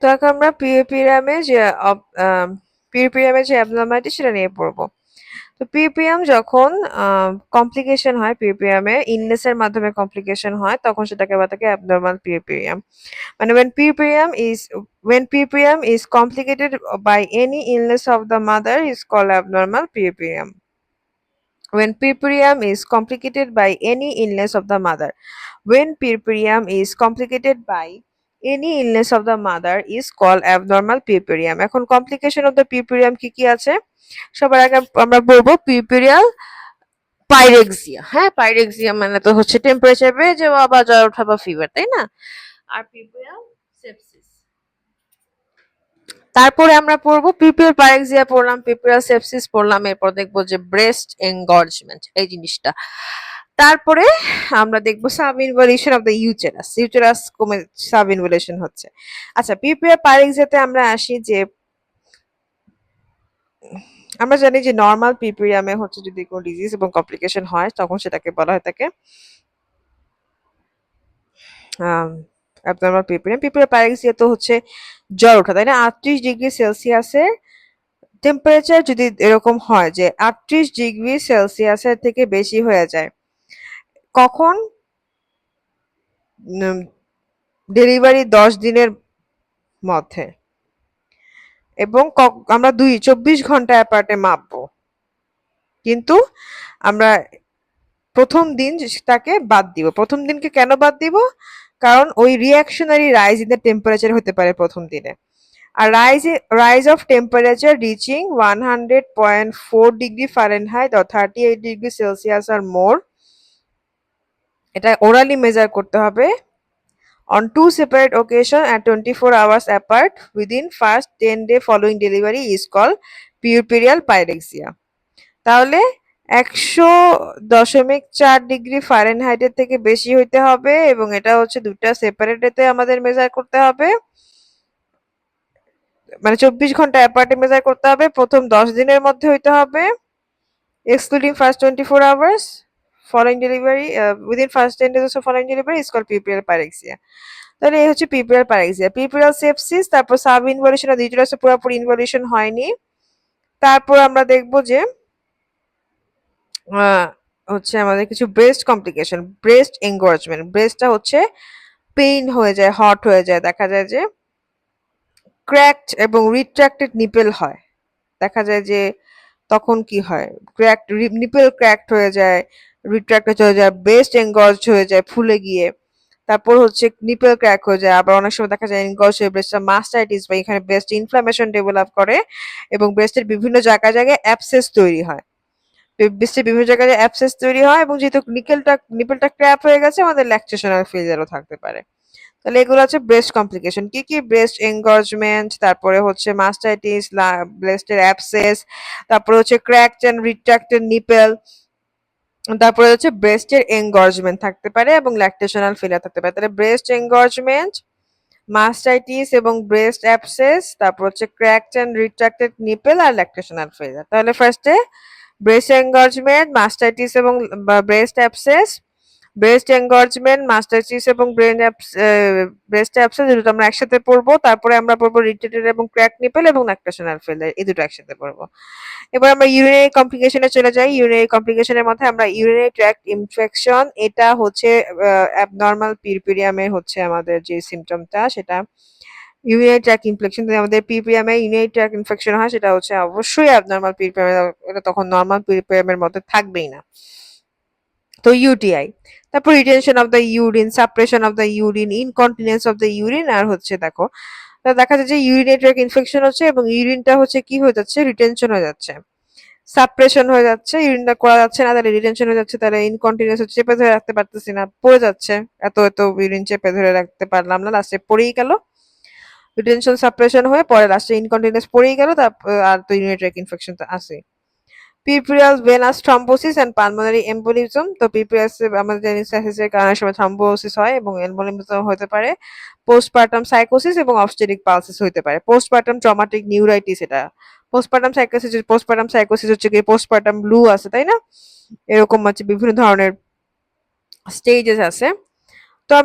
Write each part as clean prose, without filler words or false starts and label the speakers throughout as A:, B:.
A: তো এখন আমরা পিউরোপিরিয়ামে যে অ্যাবনর্মালিটি সেটা নিয়ে পড়বো। তো পিউরোপিরিয়াম যখন কমপ্লিকেশন হয়, পিউরোপিরিয়ামে ইলনেসের মাধ্যমে কমপ্লিকেশন হয়, তখন সেটাকে বলা থাকে অ্যাবনর্মাল পিউরোপিরিয়াম। মানে when puerperium is complicated by any illness of the mother is called abnormal puerperium. When puerperium is complicated by any illness of the mother. When puerperium is complicated by any illness of the mother is called abnormal puerperium. এখন complication of the puerperium কি কি আছে? সবার আগে আমরা বলবো puerperial pyrexia. হ্যাঁ, pyrexia মানে তো হচ্ছে টেম্পারেচার বেড়ে যাওয়া বা জ্বর ওঠা বা ফিভার, তাই না? আর puerperial sepsis। তারপরে আমরা পড়বো পিপিএল পাইরেক্সিয়া পড়লাম, পিপিএল সেপসিস পড়লাম, এরপর দেখবো যে ব্রেস্ট এনগর্জমেন্ট এই জিনিসটা। তারপরে আমরা দেখবো sub involution of the uterus, uterus কমে সাব ইনভলিউশন হচ্ছে। আচ্ছা, পিপিএল পাইরেক্সিয়াতে আমরা আসি যে আমরা জানি যে নর্মাল পিপিরিয়ামে হচ্ছে যদি কোনো ডিজিজ এবং কমপ্লিকেশন হয় তখন সেটাকে বলা হয় থাকে অ্যাবনর্মাল পিপিরিয়াম। পিপিএল পাইরেক্সিয়া তো হচ্ছে জ্বর ওঠা, তাই না? 38 ডিগ্রি সেলসিয়াসের টেম্পারেচার যদি এরকম হয় যে 38 ডিগ্রি সেলসিয়াসের থেকে বেশি হয়ে যায়, কখন? ডেলিভারি 10 দিনের মধ্যে, এবং আমরা 24 ঘন্টা অ্যাপার্টে মাপবো, কিন্তু আমরা প্রথম দিন তাকে বাদ দিব। প্রথম দিনকে কেন বাদ দিব? কারণ ওই reactionary rise in the temperature হতে পারে প্রথম দিনে। আর rise of temperature reaching 100.4 degree Fahrenheit or 38 degree Celsius or more, এটা orally measure করতে হবে on 2 separate occasions at 24 hours apart within first 10 day following delivery is called puerperial pyrexia। তাহলে 100.4 degree ফারেনহাইটের থেকে বেশি হইতে হবে, এবং এটা হচ্ছে দুটা সেপারেট এতে আমাদের মেজার করতে হবে, মানে 24 ঘন্টা অ্যাপার্টে মেজার করতে হবে, প্রথম 10 দিনের মধ্যে হইতে হবে, excluding first 24 hours following delivery, within first 10 days of following delivery is called puerperal pyrexia। তাহলে এই হচ্ছে পুরপুরাল প্যারেক্সিয়া। পুরপুরাল সেপসিস, তারপর সাব ইনভলিউশন আর ইউটেরাসে পুরোপুরি ইনভলিউশন হয়নি। তারপর আমরা দেখব যে হচ্ছে আমাদের কিছু ব্রেস্ট কমপ্লিকেশন, ব্রেস্ট এনগর্জমেন্ট। ব্রেস্টটা হচ্ছে পেইন হয়ে যায়, হট হয়ে যায়, দেখা যায় যে ক্র্যাকড এবং রিট্রাক্টেড নিপেল হয়। দেখা যায় যে তখন কি হয়, ক্র্যাকড নিপেল ক্র্যাকড হয়ে যায়, রিট্রাক্টেড হয়ে যায়, ব্রেস্ট এনগর্জ হয়ে যায় ফুলে গিয়ে, তারপর হচ্ছে নিপেল ক্র্যাক হয়ে যায়। আবার অনেক সময় দেখা যায় এনগর্জ হয়ে ব্রেস্টটা মাস্টাইটিস বা এখানে ব্রেস্ট ইনফ্লামেশন ডেভেলপ করে, এবং ব্রেস্টের বিভিন্ন জায়গায় জায়গায় অ্যাবসেস তৈরি হয়। ব্রেস্টের বিভিন্ন জায়গায় অ্যাবসেস তৈরি হয়, এবং যেহেতু নিপেলটা ক্র্যাপ হয়ে গেছে, আমাদের ল্যাকটেশনাল ফেলিয়ারও থাকতে পারে। তাহলে এগুলো হচ্ছে ব্রেস্ট কমপ্লিকেশন। কি কি? ব্রেস্ট এনগর্জমেন্ট, তারপরে হচ্ছে মাস্টাইটিস, ব্রেস্টের অ্যাবসেস, তারপরে হচ্ছে ক্র্যাকড এন্ড রিট্রাক্টেড নিপেল, তারপরে হচ্ছে ব্রেস্টের এনগর্জমেন্ট থাকতে পারে এবং ল্যাকটেশনাল ফেলিয়ার থাকতে পারে। তাহলে ব্রেস্ট এনগর্জমেন্ট, মাস্টাইটিস এবং ব্রেস্ট অ্যাবসেস, তারপর হচ্ছে ক্র্যাকড এন্ড রিট্রাক্টেড নিপেল আর ল্যাকটেশনাল ফেলিয়ার। তাহলে ফার্স্টে ব্রেস্ট এনগর্জমেন্ট, মাস্টাইটিস এবং breast abscess, breast engorgement, mastitis এবং ব্রেস্ট অ্যাবসেস, এই দুটো আমরা একসাথে পড়বো। তারপরে আমরা পড়বো রিট্রেটেড এবং ক্র্যাক নিপেল এবং ল্যাকটেশনাল ফেলিয়ার, এই দুটো একসাথে পড়বো। এবার আমরা ইউরিনারি কমপ্লিকেশনে চলে যাই। ইউরিনারি কমপ্লিকেশনের মধ্যে আমরা ইউরিনারি ট্র্যাক্ট ইনফেকশন, এটা হচ্ছে অ্যাবনর্মাল পিরপিরিয়ামের হচ্ছে আমাদের যে সিমটমটা, সেটা ইউরিনারি ট্র্যাক্ট ইনফেকশন। যদি আমাদের পিরপিরিয়ামে ইউরিনারি ট্র্যাক্ট ইনফেকশন হয়, সেটা হচ্ছে অবশ্যই অ্যাবনর্মাল পিরপিরিয়াম, এটা তখন নর্মাল পিরপিরিয়ামের মধ্যে থাকবেই না। তো ইউটিআই, তারপর retention of the urine, suppression of the urine, incontinence of the urine, আর হচ্ছে দেখো দেখা যাচ্ছে যে ইউরিনারি ট্র্যাক্ট ইনফেকশন হচ্ছে এবং ইউরিনটা হচ্ছে কি হয়ে যাচ্ছে, রিটেনশন হয়ে যাচ্ছে, সাপ্রেশন হয়ে যাচ্ছে, ইউরিনটা করা যাচ্ছে না, তাহলে রিটেনশন হয়ে যাচ্ছে, তাহলে ইনকন্টিনিউয়াস হচ্ছে, চেপে ধরে রাখতে পারতেছি না, পড়ে যাচ্ছে, এত এত ইউরিন চেপে ধরে রাখতে পারলাম না, লাস্টে পড়েই গেল, রিটেনশন সাপ্রেশন হয়ে পরে লাস্টে ইনকন্টিনিউয়াস পড়েই গেল, তারপর আর তো ইউরিনারি ট্র্যাক্ট ইনফেকশন তো আছে। Puerperal venous thrombosis and pulmonary embolism, তো পিরপুরাস আমাদের জানি স্যাসিসের কারণে সময় থ্রম্বোসিস হয় এবং এম্বোলিজম হতে পারে। পোস্টপার্টাম সাইকোসিস এবং অবস্টেরিক পালসিস হতে পারে। পোস্টপার্টাম ট্রমাটিক নিউরাইটিস, এটা পোস্টপার্টাম সাইকোসিস হচ্ছে কি পোস্টপার্টাম ব্লু আছে, তাই না? এরকম হচ্ছে বিভিন্ন ধরনের স্টেজেস আছে। তো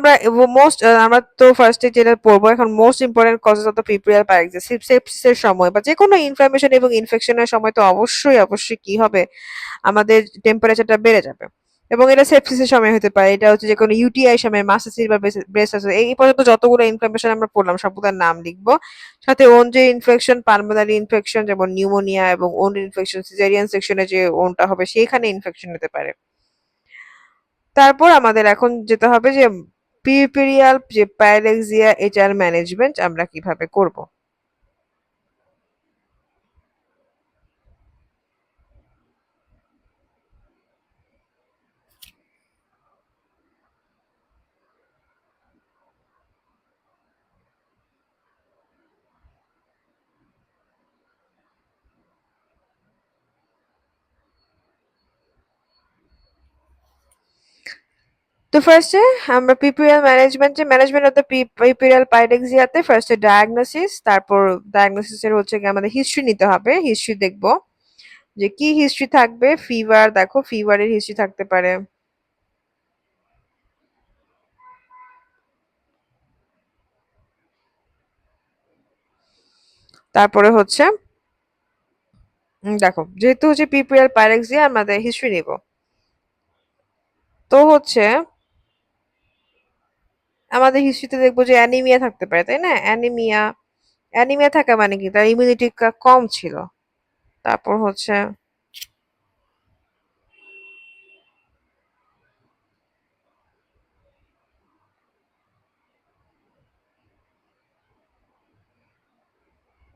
A: আমরা তো ফার্স্টে যেটা পড়বো এখন, most important causes of the PPR paralysis. সেপসিসের সময় বা যে কোনো ইনফ্লামেশন এবং ইনফেকশনের সময় তো অবশ্যই অবশ্যই কি হবে, আমাদের টেম্পারেচারটা বেড়ে যাবে। এবং এটা সেপসিসের সময় হতে পারে, এটা হচ্ছে যে কোনো ইউটিআই সময়, মাস্টারসিস বা ব্রেস্ট এই পর্যন্ত যতগুলো ইনফ্লামেশন আমরা পড়লাম সবগুলোর নাম লিখবো। সাথে ওন যে ইনফেকশন, পালমোনারি ইনফেকশন যেমন নিউমোনিয়া, এবং ওন ইনফেকশন সিজারিয়ান সেকশনে যে ওনটা হবে সেইখানে ইনফেকশন হতে পারে। তারপর আমাদের এখন যেতে হবে যে পিউপেরিয়াল যে পাইরেক্সিয়া, এটার ম্যানেজমেন্ট আমরা কিভাবে করব। তো ফার্স্টে আমরা PPL management of the PPL পাইরেক্সিয়াতে ফার্স্টে ডায়াগনোসিস, তারপর ডায়াগনোসিসের হচ্ছে কি আমাদের হিস্ট্রি নিতে হবে, হিস্ট্রি দেখব যে কি হিস্ট্রি থাকবে। ফিভার, দেখো ফিভারের হিস্ট্রি থাকতে পারে। তারপরে হচ্ছে দেখো যেহেতু হচ্ছে পিপিএল পাইরেক্সিয়া আমাদের হিস্ট্রি নিব, তো হচ্ছে আমাদের হিস্ট্রিতে দেখবো যে অ্যানিমিয়া থাকতে পারে, তাই না? অ্যানিমিয়া, অ্যানিমিয়া থাকা মানে কি তার ইমিউনিটি কম ছিল। তারপর হচ্ছে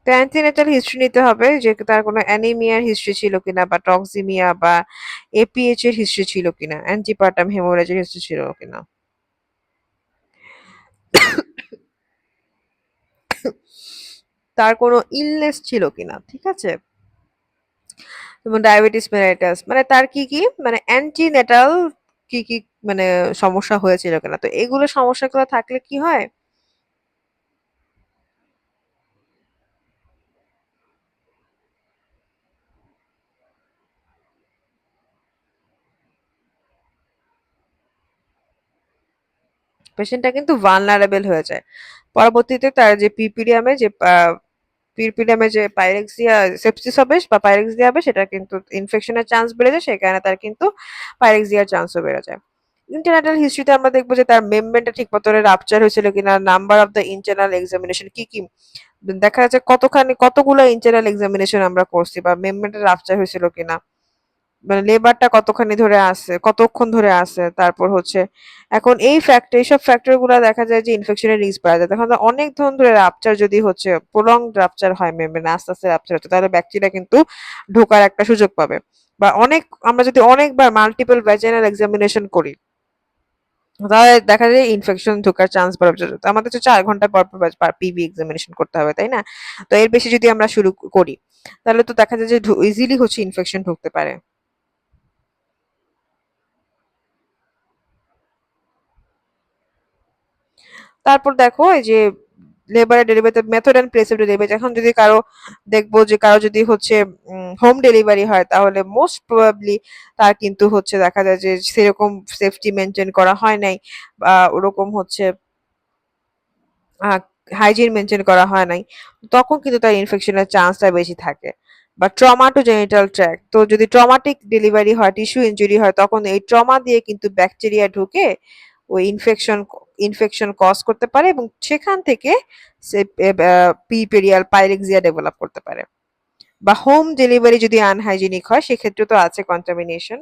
A: অ্যান্টিনেটাল হিস্ট্রি নিতে হবে যে তার কোনো অ্যানিমিয়ার হিস্ট্রি ছিল কিনা, বা টক্সিমিয়া বা এপিএইচ এর হিস্ট্রি ছিল কিনা, অ্যান্টিপার্টাম হেমোরেজের হিস্ট্রি ছিল কিনা। তার কোনো ইলনেস ছিল কিনা, ঠিক আছে? যেমন ডায়াবেটিস মেলাইটাস, মানে তার কি কি মানে অ্যান্টিনেটাল কি কি মানে সমস্যা হয়েছিল কিনা। তো এগুলো সমস্যাগুলো থাকলে কি হয়, পেশেন্টটা কিন্তু ভালনারেবল হয়ে যায়। পরবর্তীতে তার যে পিরপিডিয়ামে যে পাইরেক্সিয়া সেপসিস হবে বা পাইরেক্সিয়া হবে, সেটা কিন্তু ইনফেকশনের চান্স বেড়ে যায়, সেই কারণে তার কিন্তু পাইরেক্সিয়ার চান্সও বেড়ে যায়। ইন্টারনাল হিস্ট্রিতে আমরা দেখবো যে তার মেমব্রেনটা ঠিক মতো রাপচার হয়েছিল কিনা, number of the internal examination কি কি দেখা যাচ্ছে, কতগুলো ইন্টারনাল এক্সামিনেশন আমরা করছি, বা মেমব্রেনটা রাপচার হয়েছিল কিনা, মানে লেবারটা কতখানি ধরে আছে, কতক্ষণ ধরে আছে। তারপর হচ্ছে এখন এইসব ফ্যাক্টর গুলা দেখা যায় যে ইনফেকশনের রিস্ক বাড়া যায়। দেখুন অনেক ধরুন ধরে রাপচার যদি হচ্ছে, প্রলংড রাপচার হয় মেমব্রেন, আস্তে আস্তে রাপচার হচ্ছে, তাহলে ব্যাকটেরিয়া কিন্তু ঢোকার একটা সুযোগ পাবে। বা আমরা যদি অনেকবার মাল্টিপল ভ্যাজাইনাল এক্সামিনেশন করি, তাহলে দেখা যায় ইনফেকশন ঢোকার চান্স বাড়বে। তো আমাদের তো 4 ঘন্টা পর পর পিভি এক্সামিনেশন করতে হবে, তাই না? তো এর বেশি যদি আমরা শুরু করি, তাহলে তো দেখা যায় যে ইজিলি হচ্ছে ইনফেকশন ঢুকতে পারে। তারপর দেখো এই যে লেবারের delivery method and place of delivery, এখন যদি কারো দেখবো যে কারো যদি হচ্ছে হোম ডেলিভারি হয়, তাহলে মোস্ট প্রবাবলি তার কিন্তু হচ্ছে দেখা যায় যে সেরকম সেফটি মেনটেন করা হয় নাই, বা ওরকম হচ্ছে হাইজিন মেনটেন করা হয় নাই, তখন কিন্তু তার ইনফেকশনের চান্সটা বেশি থাকে। বা ট্রমা টু জেনিটাল ট্র্যাক্ট, তো যদি ট্রমাটিক ডেলিভারি হয়, টিস্যু ইনজুরি হয়, তখন এই ট্রমা দিয়ে কিন্তু ব্যাকটেরিয়া ঢুকে ওই ইনফেকশন কজ করতে পারে, এবং সেখান থেকে সে পিপেরিয়াল পাইরেক্সিয়া ডেভেলপ করতে পারে। বা হোম ডেলিভারি যদি আনহাইজিনিক হয়, সেক্ষেত্রে তো আছে কন্টামিনেশন।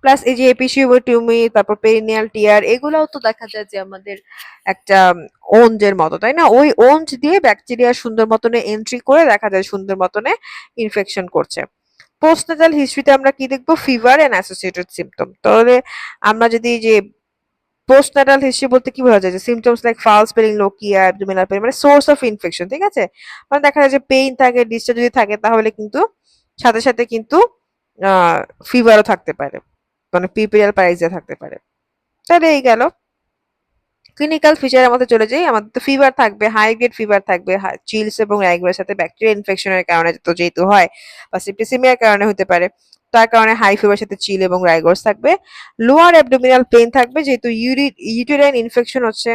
A: প্লাস এই যে এপিসিওটমি, তারপর পেরিনিয়াল টিয়ার, এগুলাও তো দেখা যায় যে আমাদের একটা ওঞ্জের মতো, তাই না? ওই ওঞ্জ দিয়ে ব্যাকটেরিয়া সুন্দর মতনে এন্ট্রি করে দেখা যায় সুন্দর মতনে ইনফেকশন করছে। পোস্টনাটাল হিস্ট্রিতে আমরা কি দেখবো, ফিভার এন্ড অ্যাসোসিয়েটেড সিম্পটম। তাহলে আমরা যদি যে পোস্টনাটাল হিস্ট্রি বলতে কি বোঝা যায়, যে symptoms like foul spelling, lochia, abdominal pain, মানে সোর্স অফ ইনফেকশন, ঠিক আছে? মানে দেখা যায় যে পেইন থাকে, ডিসচার্জ যদি থাকে, তাহলে কিন্তু সাথে সাথে কিন্তু ফিভারও থাকতে পারে, মানে পিপিআর প্যারাইজা থাকতে পারে। তাহলে এই গেল। ক্লিনিক্যাল ফিচারের মধ্যে চলে যাই, আমাদের তো ফিভার থাকবে, হাই গ্রেড ফিভার থাকবে, চিলস এবং রাইগুলোর সাথে ব্যাকটেরিয়া ইনফেকশনের কারণে তো যেহেতু হয়, বা সেপ্টিসিমিয়ার কারণে হতে পারে, তার কারণে হাই ফিভার সাথে চিল এবং রাইগোর্স থাকবে। লোয়ার অ্যাবডোমিনাল পেইন থাকবে, যেহেতু ইউটেরাইন ইনফেকশন হচ্ছে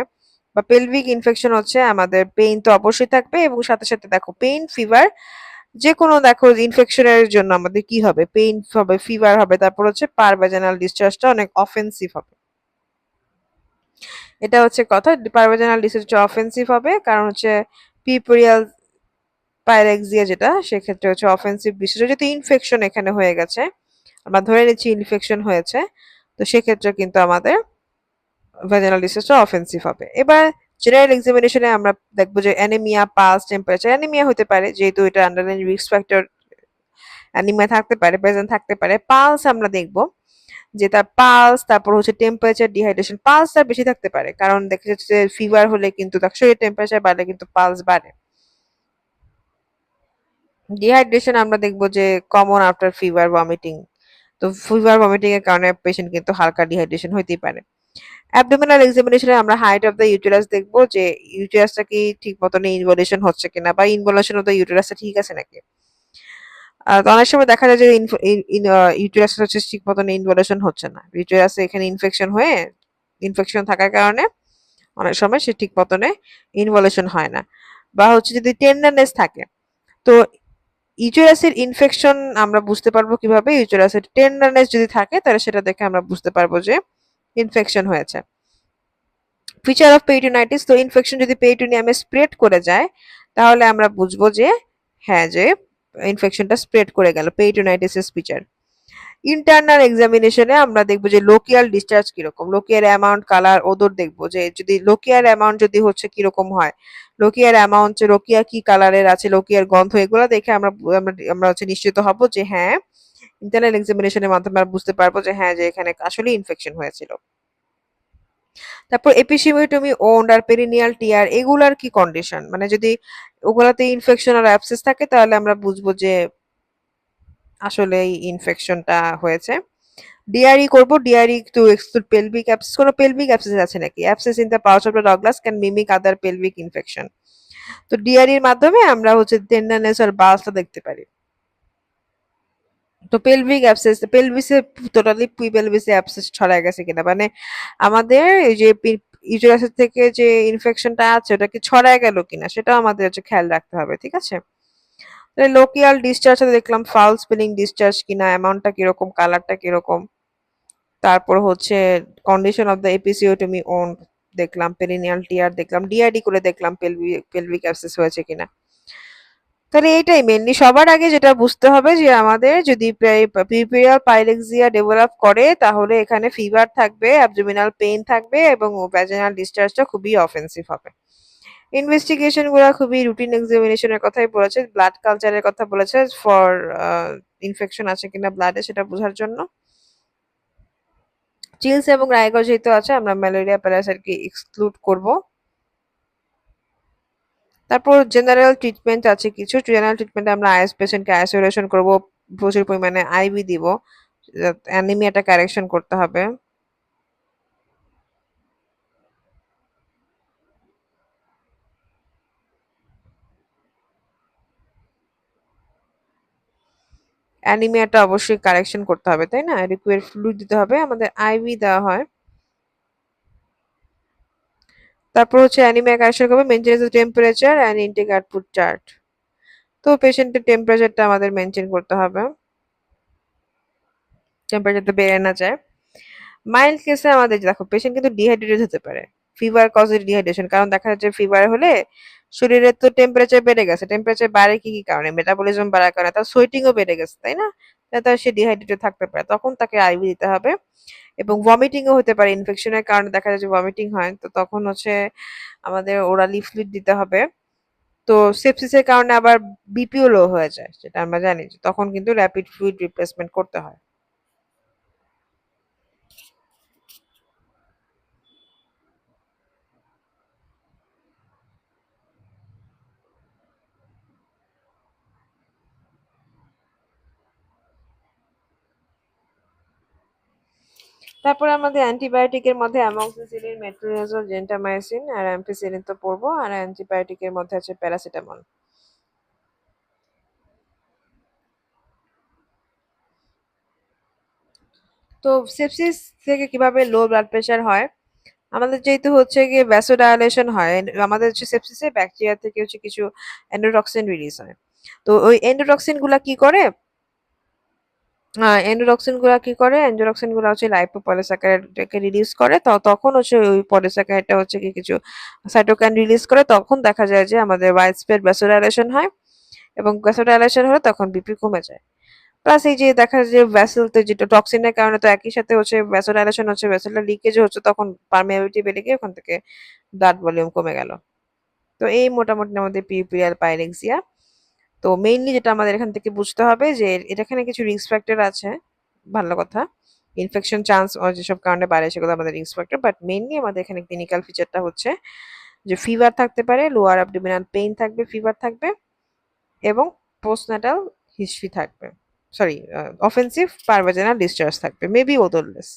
A: বা পেলভিক ইনফেকশন হচ্ছে, আমাদের পেইন তো অবশ্যই থাকবে। এবং সাথে সাথে দেখো পেইন, ফিভার, যে কোনো দেখো ইনফেকশনের জন্য আমাদের কি হবে, পেইন হবে, ফিভার হবে, তারপর হচ্ছে পারভাজানাল ডিসচার্জটা অনেক অফেন্সিভ হবে। এটা হচ্ছে কথা, পারভাজানাল ডিসচার্জ অফেন্সিভ হবে, কারণ হচ্ছে পিউপেরিয়াল পাইরেক্সিয়া যেটা, সেক্ষেত্রে হচ্ছে অফেন্সিভ, বিশেষ যেহেতু ইনফেকশন এখানে হয়ে গেছে, আমরা ধরে নিচ্ছি ইনফেকশন হয়েছে, তো সেক্ষেত্রে কিন্তু আমাদের ভ্যাজিনাল ডিসচার্জটা অফেন্সিভ হবে। এবার জেনারেল এক্সামিনেশনে আমরা দেখবো যে অ্যানিমিয়া, পালস, টেম্পারেচার। অ্যানিমিয়া হতে পারে, যেহেতু এটা আন্ডারলাইন রিস্ক ফ্যাক্টর, অ্যানিমিয়া থাকতে পারে, প্রেজেন্ট থাকতে পারে। পালস আমরা দেখবো যে তার পালস, তারপর হচ্ছে টেম্পারেচার, ডিহাইড্রেশন। পালস তার বেশি থাকতে পারে, কারণ দেখা যাচ্ছে যে ফিভার হলে কিন্তু তার শরীরের টেম্পারেচার বাড়লে কিন্তু পালস বাড়ে। ডিহাইড্রেশন আমরা দেখবো যে কমন আফটার ফিভার, ভমিটিং। তো ফিভার ভমিটিং এর কারণে পেশেন্ট কিন্তু হালকা ডিহাইড্রেশন হইতেই পারে। অ্যাবডোমিনাল এক্সামিনেশনে আমরা হাইট অফ দ্য ইউটেরাস দেখবো, যে ইউটেরাসটা কি ঠিক মতন ইনভলিউশন হচ্ছে কিনা, বা ইনভলিউশন অফ দ্য ইউটেরাসটা ঠিক আছে নাকি। তো অনেক সময় দেখা যায় যে ইউটেরাস হচ্ছে ঠিক মতন ইনভলিউশন হচ্ছে না, ইউটেরাসে এখানে ইনফেকশন হয়ে, ইনফেকশন থাকার কারণে অনেক সময় সে ঠিক মতনে ইনভলিউশন হয় না। বা হচ্ছে যদি টেন্ডারনেস থাকে, তো ইউটেরাসের ইনফেকশন আমরা বুঝতে পারবো কিভাবে, ইউটেরাসের টেন্ডারনেস যদি থাকে তাহলে সেটা দেখে আমরা বুঝতে পারবো যে ইনফেকশন হয়েছে। ফিচার অফ পেরিটোনাইটিস, তো ইনফেকশন যদি পেরিটোনিয়ামে স্প্রেড করে যায়, তাহলে আমরা বুঝবো যে হ্যাঁ, যে ইনফেকশনটা স্প্রেড করে গেল, পেরিটোনাইটিসের ফিচার। ইন্টারনাল এক্সামিনেশনে আমরা দেখবো যে লোকিয়াল ডিসচার্জ কিরকম, লোকিয়ার অ্যামাউন্ট, কালার, ওদর দেখবো, যে যদি লোকিয়ার অ্যামাউন্ট যদি হচ্ছে কিরকম হয়, লোকিয়ার অ্যামাউন্ট, লোকিয়া কি কালারের আছে, লোকিয়ার গন্ধ, এগুলো দেখে আমরা আমরা আমরা হচ্ছে নিশ্চিত হব যে হ্যাঁ, ইন্টারনাল এক্সামিনেশনের মাধ্যমে আমরা বুঝতে পারবো যে হ্যাঁ, যে এখানে আসলে ইনফেকশন হয়েছিল। তারপর এপিসিমিওটমি ওন্ড আর পেরিনিয়াল টিয়ার, এগুলার কি কন্ডিশন, মানে যদি ওগুলাতে ইনফেকশন আর অ্যাবসেস থাকে, তাহলে আমরা বুঝবো যে আসলে এই ইনফেকশনটা হয়েছে। ডিআরই করব, DRE two exclude pelvic abscess, কোনো পেলভিক অ্যাবসেস আছে নাকি, abscess in the pouch of the Douglas can mimic other pelvic infection. তো ডিআরইর মাধ্যমে আমরা হচ্ছে টেন্ডারনেস আর বাল্সটা দেখতে পারি। তো পেলভিক অ্যাবসেস, পেলভিসে টোটালি পেলভিসে অ্যাবসেস ছড়ায় গেছে কিনা, মানে আমাদের এই যে ইউটেরাসের থেকে যে ইনফেকশনটা আছে ওটা কি ছড়ায় গেল কিনা, সেটাও আমাদের হচ্ছে খেয়াল রাখতে হবে, ঠিক আছে। লোকিয়াল ডিসচার্জ দেখলাম, ফাউল স্মেলিং ডিসচার্জ কিনা, অ্যামাউন্টটা কিরকম, কালারটা কিরকম। তারপর হচ্ছে condition of the episiotomy wound দেখলাম, পেরিনিয়াল টিয়ার দেখলাম, ডিআইডি করে দেখলাম পেলভিক অ্যাবসেস হয়েছে কিনা। তাহলে এইটাই মেনলি সবার আগে যেটা বুঝতে হবে, যে আমাদের যদি পিউপেরিয়াল পাইলেক্সিয়া ডেভেলপ করে, তাহলে এখানে ফিভার থাকবে, অ্যাবডোমিনাল পেইন থাকবে, এবং ভ্যাজিনাল ডিসচার্জটা খুবই অফেন্সিভ হবে। ইনভেস্টিগেশন গুলা খুবই রুটিন এক্সামিনেশনের কথাই বলেছে, ব্লাড কালচারের কথা বলেছে, ফর ইনফেকশন আছে কিনা ব্লাডে সেটা বোঝার জন্য। চিলস এবং রায়গঞ্জ যেহেতু আছে, আমরা ম্যালেরিয়া প্যারাসাইটকে এক্সক্লুড করব। তারপর জেনারেল ট্রিটমেন্ট আছে কিছু, জেনারেল ট্রিটমেন্টে আমরা আইএস পেশেন্টকে আইসোলেশন করব, প্রচুর পরিমাণে আইভি দিব, অ্যানিমিয়াটা কারেকশন করতে হবে। অ্যানিমিয়াটা অবশ্যই কারেকশন করতে হবে, তাই না, রিকোয়ার ফ্লুইড দিতে হবে, আমাদের আইভি দেওয়া হয়। তারপর হচ্ছে অ্যানিমিয়া কারেকশন করবে, maintains temperature and intake output chart. তো পেশেন্টের টেম্পারেচারটা আমাদের মেনটেন করতে হবে, টেম্পারেচারটা বেড়ে না যায়। মাইল্ড কেসে আমাদের দেখো পেশেন্ট কিন্তু ডিহাইড্রেটেড হতে পারে, ফিভার কজের ডিহাইড্রেশন, কারণ দেখা যাচ্ছে ফিভার হলে শরীরের তো টেম্পারেচার বেড়ে গেছে, টেম্পারেচার বাড়ে কি কি কারণে, মেটাবলিজম বাড়ার কারণে, তার সোয়েটিংও বেড়ে গেছে, তাই না, তাহলে সে ডিহাইড্রেটেড থাকতে পারে, তখন তাকে আইভি দিতে হবে। এবং ভমিটিংও হতে পারে, ইনফেকশনের কারণে দেখা যায় যে ভমিটিং হয়, তো তখন হচ্ছে আমাদের ওরালি ফ্লুইড দিতে হবে। তো সেপসিসের কারণে আবার বিপিও লো হয়ে যায়, সেটা আমরা জানি, তখন কিন্তু র্যাপিড ফ্লুইড রিপ্লেসমেন্ট করতে হয়। তারপরে আমাদের অ্যান্টিবায়োটিকের মধ্যে অ্যামক্সিসিলিন, মেট্রোনিডাজোল, জেন্টামাইসিন আর অ্যাম্পিসিলিন তো পড়বো, আর অ্যান্টিবায়োটিকের মধ্যে আছে প্যারাসিটামল। তো সেপসিস থেকে কিভাবে লো ব্লাড প্রেশার হয়? আমাদের যেহেতু হচ্ছে গিয়ে ভ্যাসোডাইলেশন হয়, আমাদের হচ্ছে সেপসিসে ব্যাকটেরিয়া থেকে হচ্ছে কিছু এন্ডোটক্সিন রিলিজ হয়। তো ওই এন্ডোটক্সিন গুলা কি করে, এন্ডোটক্সিন গুলা কি করে, এন্ডোটক্সিন গুলা হচ্ছে লাইপোপলিস্যাকারাইডকে রিলিজ করে। তো তখন হচ্ছে ওই পলিস্যাকারাইডটা হচ্ছে কি কিছু সাইটোকাইন রিলিজ করে, তখন দেখা যায় যে আমাদের ওয়াইড স্প্রেড ভ্যাসোডাইলেশন হয়, এবং ভ্যাসোডাইলেশন হলে তখন বিপি কমে যায়। প্লাস এই যে দেখা যায় যে ভ্যাসেলতে যেটা টক্সিনের কারণে তো একই সাথে হচ্ছে ভ্যাসোডাইলেশন হচ্ছে, ভ্যাসেলটা লিকেজ হচ্ছে, তখন পার্মিয়াবিলিটি বেড়ে গিয়ে ওখান থেকে ব্লাড ভলিউম কমে গেল। তো এই মোটামুটি আমাদের পিউপিরিয়াল পাইরেক্সিয়া। তো মেইনলি যেটা আমাদের এখান থেকে বুঝতে হবে যে এখানে কিছু রিস্ক ফ্যাক্টর আছে, ভালো কথা। ইনফেকশন চান্স যেসব কারণে বাড়ে সেগুলো আমাদের রিস্ক ফ্যাক্টর, বাট মেইনলি আমাদের এখানে ক্লিনিক্যাল ফিচারটা হচ্ছে যে ফিভার থাকতে পারে, লোয়ার অ্যাবডোমিনাল পেইন থাকবে, ফিভার থাকবে, এবং পোস্টনাটাল হিস্ট্রি থাকবে, সরি অফেন্সিভ পারভাজানাল ডিসচার্জ থাকবে, মেবি ওদরলেস।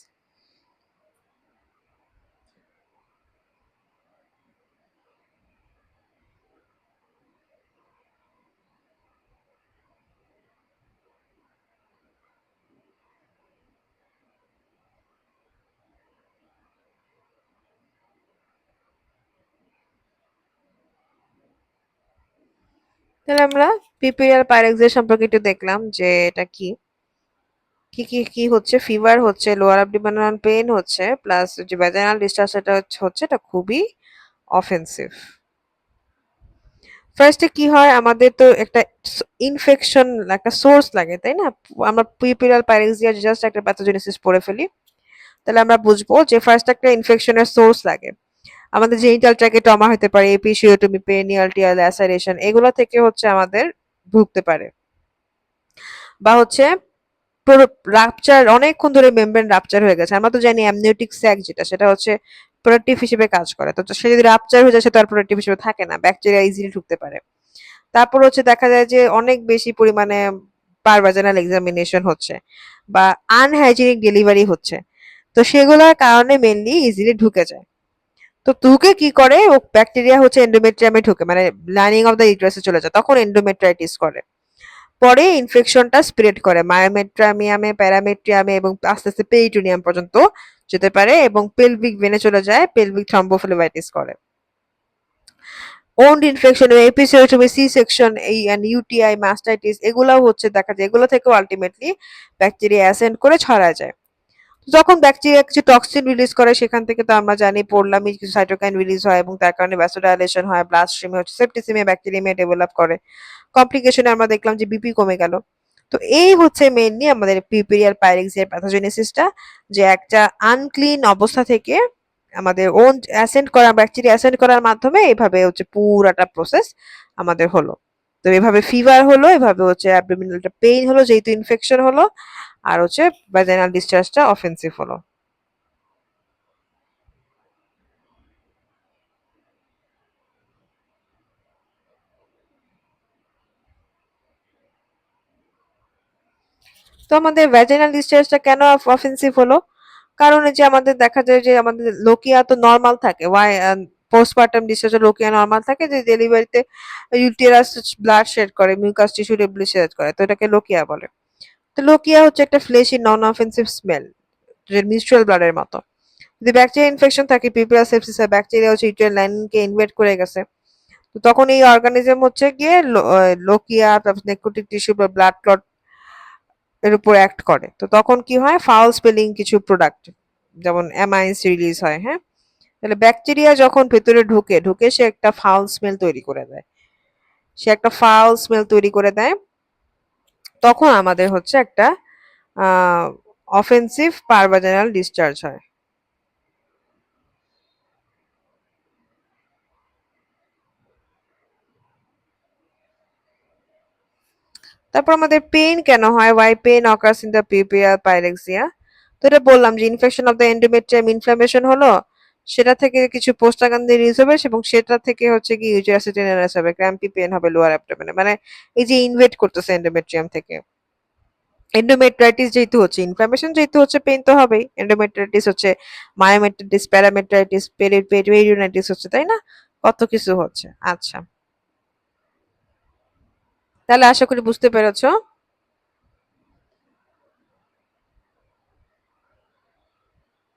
A: তাহলে আমরা পিপিআর পাইরেক্সিয়া সম্পর্কে একটু দেখলাম যে এটা কি কি কি কি হচ্ছে। ফিভার হচ্ছে, লোয়ার অ্যাবডোমিনাল পেইন হচ্ছে, প্লাস যে ভ্যাজাইনাল ডিসচার্জ এটা হচ্ছে এটা খুবই অফেন্সিভ। ফার্স্টে কি হয়, আমাদের তো একটা ইনফেকশন, একটা সোর্স লাগে, তাই না? আমরা পিপিআর পাইরেক্সিয়া জাস্ট একটা প্যাথোজেনেসিস পড়ে ফেলি, তাহলে আমরা বুঝবো যে ফার্স্ট একটা ইনফেকশনের সোর্স লাগে। আমাদের জেনিটাল ট্র্যাকে ট্রমা হতে পারে, এপিসিওটমি, পেনিয়াল টিয়ার ল্যাসারেশন, এগুলো থেকে হচ্ছে আমাদের ভুগতে পারে। বা হচ্ছে রাপচার, অনেকক্ষণ ধরে মেমব্রেন রাপচার হয়ে গেছে, আমরা তো জানি অ্যামনিওটিক স্যাক যেটা, সেটা হচ্ছে প্রোটেক্টিভ হিসেবে কাজ করে। তো সে যদি রাপচার হয়ে যায় সে তো আর প্রোটেক্টিভ হিসেবে থাকে না, ব্যাকটেরিয়া ইজিলি ঢুকতে পারে। তারপর হচ্ছে দেখা যায় যে অনেক বেশি পরিমাণে পারভাজানাল এক্সামিনেশন হচ্ছে, বা আনহাইজিনিক ডেলিভারি হচ্ছে, তো সেগুলোর কারণে মেনলি ইজিলি ঢুকে যায়। তো ঢুকে কি করে, ও ব্যাকটেরিয়া হচ্ছে এন্ডোমেট্রিয়ামে ঢুকে, মানে লাইনিং অফ দ্য ইউটেরাসে চলে যায়, তখন এন্ডোমেট্রাইটিস করে। পরে ইনফেকশনটা স্প্রেড করে মায়োমেট্রামিয়ামে, প্যারামেট্রিয়ামে, এবং আস্তে আস্তে পেরিটোনিয়াম পর্যন্ত যেতে পারে, এবং পেলভিক ভেনে চলে যায়, পেলভিক থ্রম্বোফ্লেবাইটিস করে। Wound infection, episiotomy, C section, এই ইউটিআই, মাস্টাইটিস, এগুলাও হচ্ছে দেখা যায়, এগুলো থেকেও আলটিমেটলি ব্যাকটেরিয়া অ্যাসেন্ড করে ছড়ায় যায়। যখন ব্যাকটেরিয়া কিছু টক্সিন রিলিজ করে, সেখান থেকে তো আমরা জানি, পড়লামই, কিছু সাইটোকাইন রিলিজ হয়, এবং তার কারণে ভ্যাসোডাইলেশন হয়, ব্লাস্ট্রিমে হচ্ছে, সেপ্টিসিমিয়া, ব্যাকটেরিয়ামিয়া ডেভেলপ করে। কমপ্লিকেশনে আমরা দেখলাম যে বিপি কমে গেল। তো এই হচ্ছে মেইনলি আমাদের পিউপিরিয়াল পাইরেক্সিয়ার প্যাথোজেনেসিসটা, যে একটা আনক্লিন অবস্থা থেকে আমাদের ওন অ্যাসেন্ড করা, ব্যাকটেরিয়া অ্যাসেন্ড করার মাধ্যমে এভাবে হচ্ছে পুরাটা প্রসেস আমাদের হলো। তো এভাবে ফিভার হলো, এভাবে হচ্ছে অ্যাবডোমিনালটা পেইন হলো যেহেতু ইনফেকশন হলো, আর হচ্ছে ভ্যাজাইনাল ডিসচার্জটা অফেন্সিভ হলো। তো আমাদের ভ্যাজাইনাল ডিসচার্জটা কেন অফেন্সিভ হলো? কারণ এই যে আমাদের দেখা যায় যে আমাদের লোকিয়া তো নর্মাল থাকে, ওয়াই পোস্টপার্টাম ডিসচার্জে লোকিয়া নর্মাল থাকে, যে ডেলিভারিতে ইউটেরাস ব্লাড শেড করে, মিউকাস টিস্যু ডেবলি শেড করে, তো এটাকে লোকিয়া বলে। তো লোকিয়া হচ্ছে একটা ফ্লেশি নন অফেন্সিভ স্মেল, যে মিউচুয়াল ব্লাডের মতো। যদি ব্যাকটেরিয়া ইনফেকশন থাকে, পিপিআর সেপসিস, ব্যাকটেরিয়া হচ্ছে ইউটেরাইন লাইনকে ইনভেড করে গেছে, তো তখন এই অর্গানিজম হচ্ছে গিয়ে লোকিয়া, তারপর নেক্রোটিক টিস্যু বা ব্লাড ক্লট এর উপর অ্যাক্ট করে। তো তখন কি হয়, ফাউল স্মেলিং কিছু প্রোডাক্ট যেমন অ্যামাইন্স রিলিজ হয়, হ্যাঁ? তাহলে ব্যাকটেরিয়া যখন ভেতরে ঢুকে ঢুকে সে একটা ফাউল স্মেল তৈরি করে দেয়, সে একটা ফাউল স্মেল তৈরি করে দেয়, তখন আমাদের হচ্ছে একটা অফেন্সিভ পারভাজানাল ডিসচার্জ হয়। তারপর আমাদের পেইন কেন হয়, why pain occurs in the PPR pyrexia? তো এটা বললাম যে infection of the endometrium, inflammation হলো, সেটা থেকে কিছু প্রোস্টাগ্ল্যান্ডিন রিলিজ হবে, এবং সেটা থেকে হচ্ছে কি ইউটেরাসে টেনেরাস হবে, ক্র্যাম্পি পেইন হবে লোয়ার অ্যাবডোমেনে, মানে এই যে ইনভেট করতেছে এন্ডোমেট্রিয়াম থেকে। এন্ডোমেট্রাইটিস যেহেতু হচ্ছে, ইনফ্লামেশন যেহেতু হচ্ছে, পেইন তো হবেই। এন্ডোমেট্রাইটিস হচ্ছে, মায়োমেট্রাইটিস, প্যারামেট্রাইটিস, পেরিওনাইটিস হচ্ছে, তাই না? কত কিছু হচ্ছে। আচ্ছা, তাহলে আশা করি বুঝতে পেরেছো।